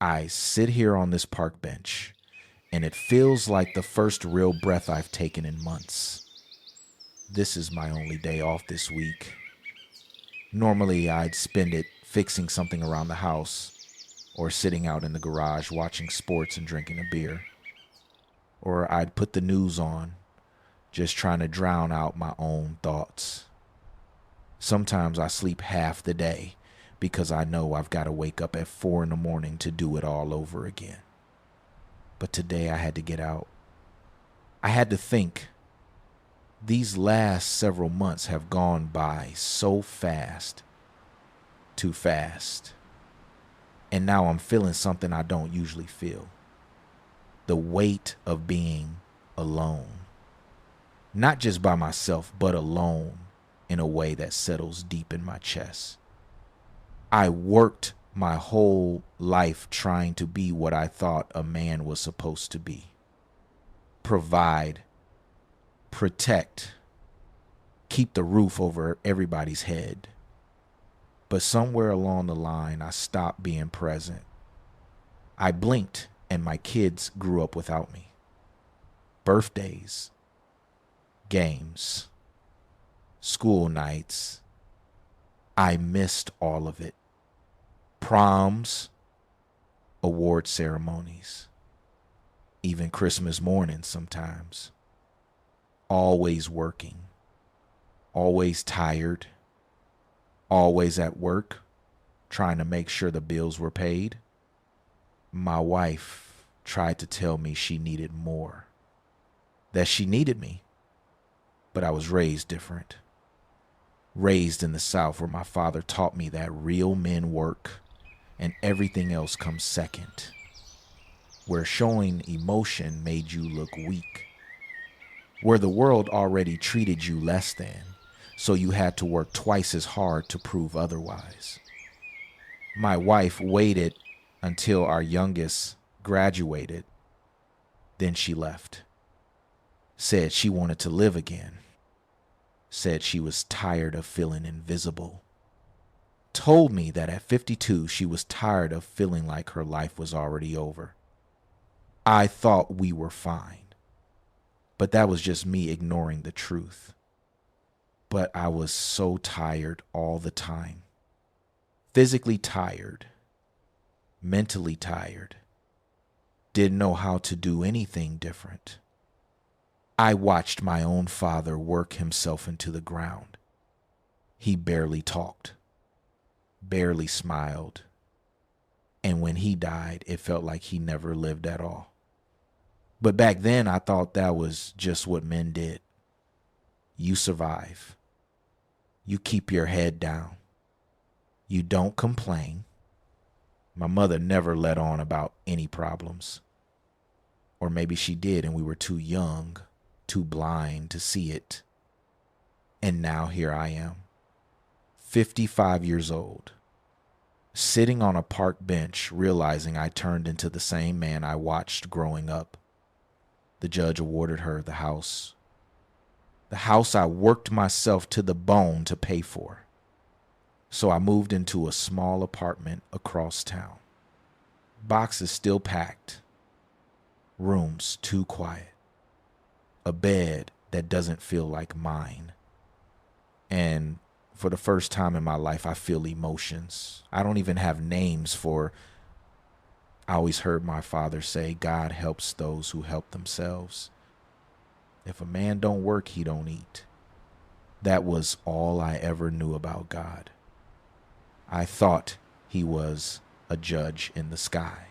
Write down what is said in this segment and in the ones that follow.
I sit here on this park bench, and it feels like the first real breath I've taken in months. This is my only day off this week. Normally, I'd spend it fixing something around the house, or sitting out in the garage watching sports and drinking a beer. Or I'd put the news on, just trying to drown out my own thoughts. Sometimes I sleep half the day because I know I've got to wake up at 4 in the morning to do it all over again. But today I had to get out. I had to think. These last several months have gone by so fast, too fast. And now I'm feeling something I don't usually feel. The weight of being alone. Not just by myself, but alone in a way that settles deep in my chest. I worked my whole life trying to be what I thought a man was supposed to be. Provide, protect, keep the roof over everybody's head. But somewhere along the line, I stopped being present. I blinked and my kids grew up without me. Birthdays, games, school nights. I missed all of it. Proms, award ceremonies, even Christmas morning sometimes. Always working, always tired, always at work, trying to make sure the bills were paid. My wife tried to tell me she needed more, that she needed me, but I was raised different. Raised in the South where my father taught me that real men work and everything else comes second, where showing emotion made you look weak, where the world already treated you less than, so you had to work twice as hard to prove otherwise. My wife waited until our youngest graduated, then she left. Said she wanted to live again. Said she was tired of feeling invisible. Told me that at 52 she was tired of feeling like her life was already over. I thought we were fine, but that was just me ignoring the truth. But I was so tired all the time. Physically tired, mentally tired. Didn't know how to do anything different. I watched my own father work himself into the ground. He barely talked, barely smiled, and when he died, it felt like he never lived at all. But back then, I thought that was just what men did. You survive. You keep your head down. You don't complain. My mother never let on about any problems. Or maybe she did and we were too young, too blind to see it. And now here I am, 55 years old, sitting on a park bench, realizing I turned into the same man I watched growing up. The judge awarded her the house I worked myself to the bone to pay for. So I moved into a small apartment across town. Boxes still packed. Rooms too quiet. A bed that doesn't feel like mine. And for the first time in my life, I feel emotions. I don't even have names for. I always heard my father say, God helps those who help themselves. If a man don't work, he don't eat. That was all I ever knew about God. I thought he was a judge in the sky,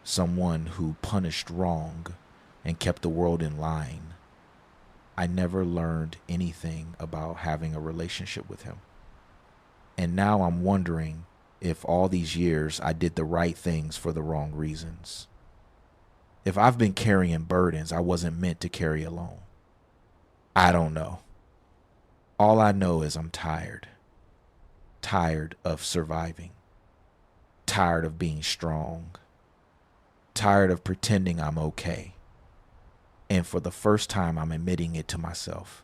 someone who punished wrong and kept the world in line. I never learned anything about having a relationship with him. And now I'm wondering if all these years I did the right things for the wrong reasons. If I've been carrying burdens I wasn't meant to carry alone. I don't know. All I know is I'm tired. Tired of surviving. Tired of being strong. Tired of pretending I'm okay. And for the first time, I'm admitting it to myself.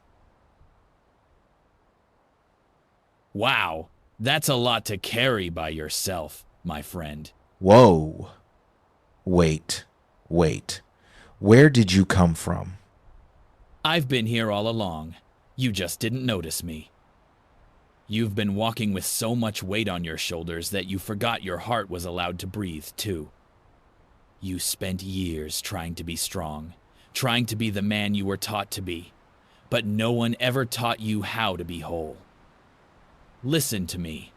Wow, that's a lot to carry by yourself, my friend. Whoa. Wait, wait. Where did you come from? I've been here all along. You just didn't notice me. You've been walking with so much weight on your shoulders that you forgot your heart was allowed to breathe, too. You spent years trying to be strong, trying to be the man you were taught to be, but no one ever taught you how to be whole. Listen to me.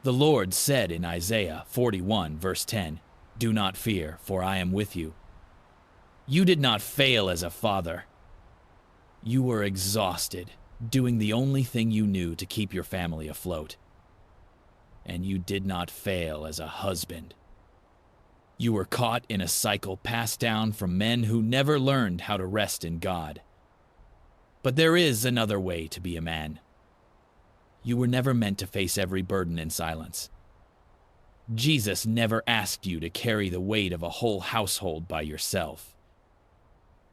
The Lord said in Isaiah 41, verse 10, "Do not fear, for I am with you." You did not fail as a father. You were exhausted, doing the only thing you knew to keep your family afloat. And you did not fail as a husband. You were caught in a cycle passed down from men who never learned how to rest in God. But there is another way to be a man. You were never meant to face every burden in silence. Jesus never asked you to carry the weight of a whole household by yourself.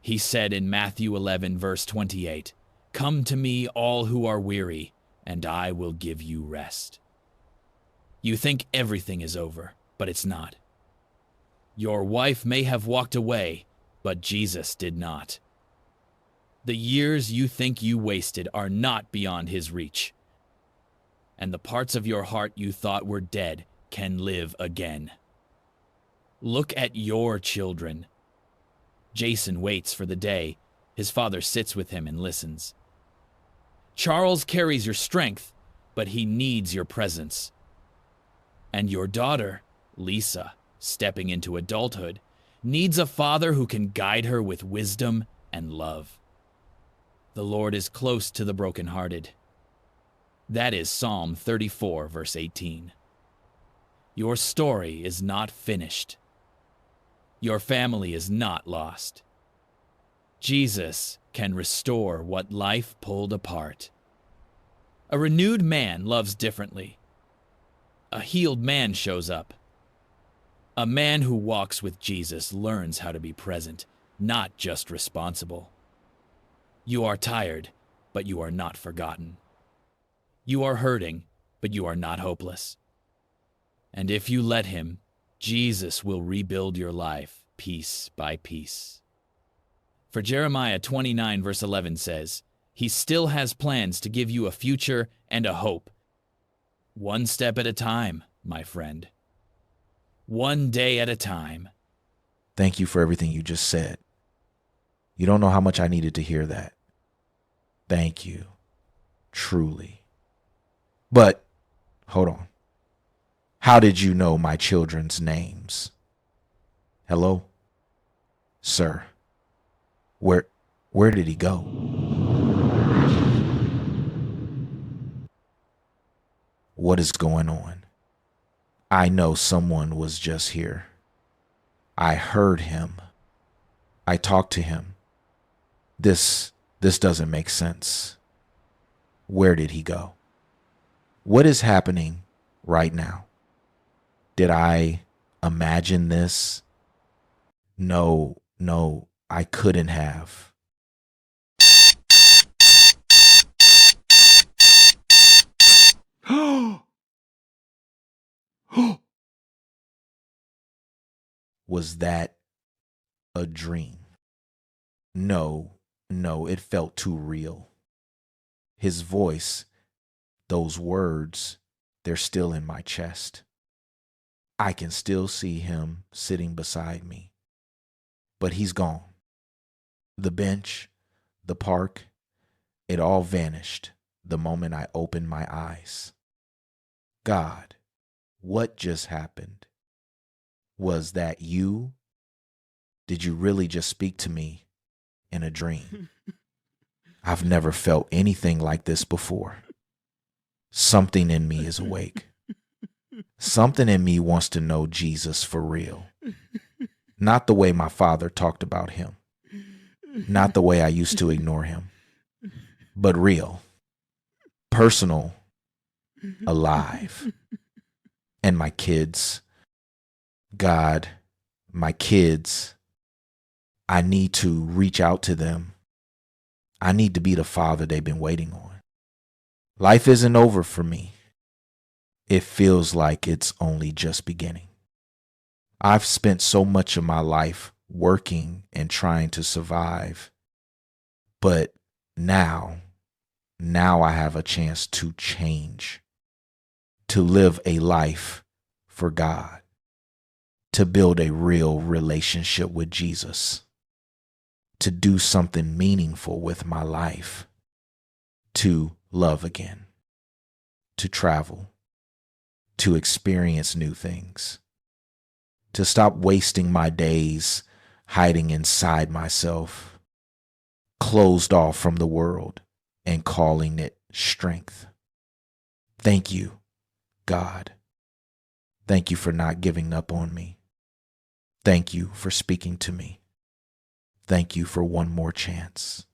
He said in Matthew 11, verse 28, "Come to me, all who are weary, and I will give you rest." You think everything is over, but it's not. Your wife may have walked away, but Jesus did not. The years you think you wasted are not beyond his reach. And the parts of your heart you thought were dead can live again. Look at your children. Jason waits for the day his father sits with him and listens. Charles carries your strength, but he needs your presence. And your daughter, Lisa, stepping into adulthood, needs a father who can guide her with wisdom and love. The Lord is close to the brokenhearted. That is Psalm 34, verse 18. Your story is not finished. Your family is not lost. Jesus can restore what life pulled apart. A renewed man loves differently. A healed man shows up. A man who walks with Jesus learns how to be present, not just responsible. You are tired, but you are not forgotten. You are hurting, but you are not hopeless. And if you let him, Jesus will rebuild your life piece by piece. For Jeremiah 29, verse 11 says, "He still has plans to give you a future and a hope. One step at a time, my friend. One day at a time." Thank you for everything you just said. You don't know how much I needed to hear that. Thank you. Truly. But, hold on. How did you know my children's names? Hello? Sir, where did he go? What is going on? I know someone was just here. I heard him. I talked to him. This doesn't make sense. Where did he go? What is happening right now? Did I imagine this? No, I couldn't have. Was that a dream? No, it felt too real. His voice, those words, they're still in my chest. I can still see him sitting beside me. But he's gone. The bench, the park, it all vanished the moment I opened my eyes. God, what just happened? Was that you? Did you really just speak to me in a dream? I've never felt anything like this before. Something in me is awake. Something in me wants to know Jesus for real. Not the way my father talked about him. Not the way I used to ignore him. But real, personal, alive. And my kids, God, my kids, I need to reach out to them. I need to be the father they've been waiting on. Life isn't over for me. It feels like it's only just beginning. I've spent so much of my life working and trying to survive. But now, now I have a chance to change, to live a life for God, to build a real relationship with Jesus, to do something meaningful with my life, to love again, to travel, to experience new things, to stop wasting my days hiding inside myself, closed off from the world and calling it strength. Thank you, God. Thank you for not giving up on me. Thank you for speaking to me. Thank you for one more chance.